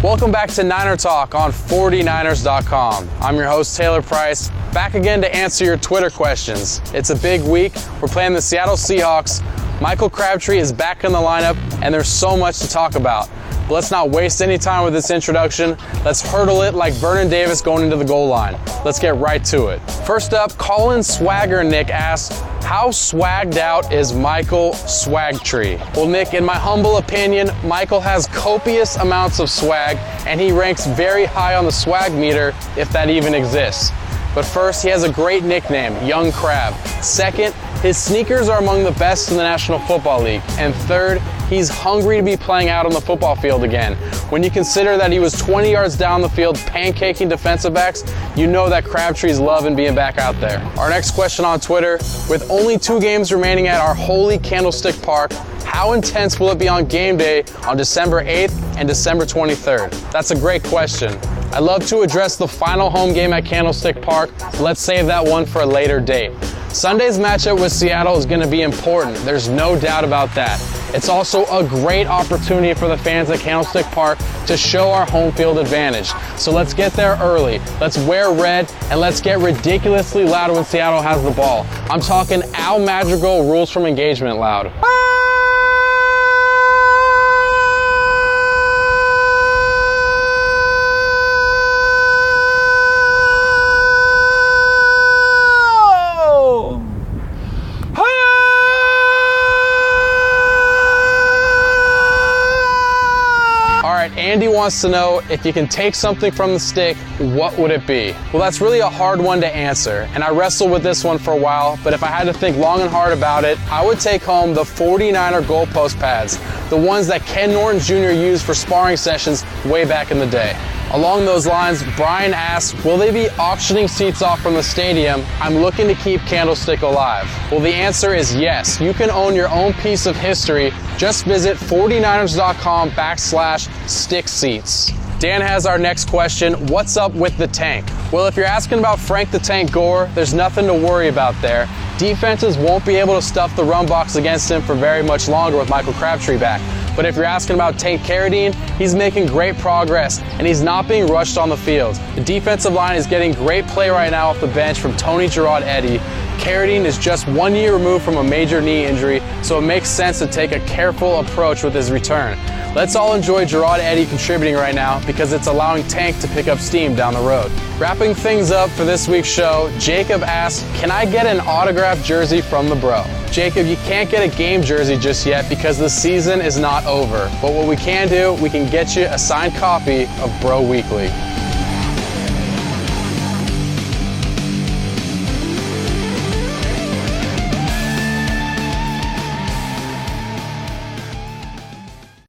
Welcome back to Niner Talk on 49ers.com. I'm your host, Taylor Price, back again to answer your Twitter questions. It's a big week. We're playing the Seattle Seahawks. Michael Crabtree is back in the lineup, and there's so much to talk about. But let's not waste any time with this introduction. Let's hurdle it like Vernon Davis going into the goal line. Let's get right to it. First up, Colin Swagger Nick asks, how swagged out is Michael Swagtree? Well, Nick, in my humble opinion, Michael has copious amounts of swag, and he ranks very high on the swag meter, if that even exists. But first, he has a great nickname, Young Crab. Second, his sneakers are among the best in the National Football League. And third, he's hungry to be playing out on the football field again. When you consider that he was 20 yards down the field pancaking defensive backs, you know that Crabtree's loving being back out there. Our next question on Twitter, with only 2 games remaining at our holy Candlestick Park, how intense will it be on game day on December 8th and December 23rd? That's a great question. I'd love to address the final home game at Candlestick Park, but let's save that one for a later date. Sunday's matchup with Seattle is going to be important. There's no doubt about that. It's also a great opportunity for the fans at Candlestick Park to show our home field advantage. So let's get there early. Let's wear red, and let's get ridiculously loud when Seattle has the ball. I'm talking Al Madrigal rules from engagement loud. Andy wants to know, if you can take something from the stick, what would it be? Well, that's really a hard one to answer, and I wrestled with this one for a while, but if I had to think long and hard about it, I would take home the 49er goalpost pads, the ones that Ken Norton Jr. used for sparring sessions way back in the day. Along those lines, Brian asks, will they be auctioning seats off from the stadium? I'm looking to keep Candlestick alive. Well, the answer is yes. You can own your own piece of history. Just visit 49ers.com/stick seats. Dan has our next question. What's up with the tank? Well, if you're asking about Frank the Tank Gore, there's nothing to worry about there. Defenses won't be able to stuff the run box against him for very much longer with Michael Crabtree back. But if you're asking about Tank Carradine, he's making great progress, and he's not being rushed on the field. The defensive line is getting great play right now off the bench from Tony Gerard-Eddy. Carradine is just 1 year removed from a major knee injury, so it makes sense to take a careful approach with his return. Let's all enjoy Gerard-Eddy contributing right now, because it's allowing Tank to pick up steam down the road. Wrapping things up for this week's show, Jacob asks, can I get an autographed jersey from the bro? Jacob, you can't get a game jersey just yet because the season is not over. But what we can do, we can get you a signed copy of Bro Weekly.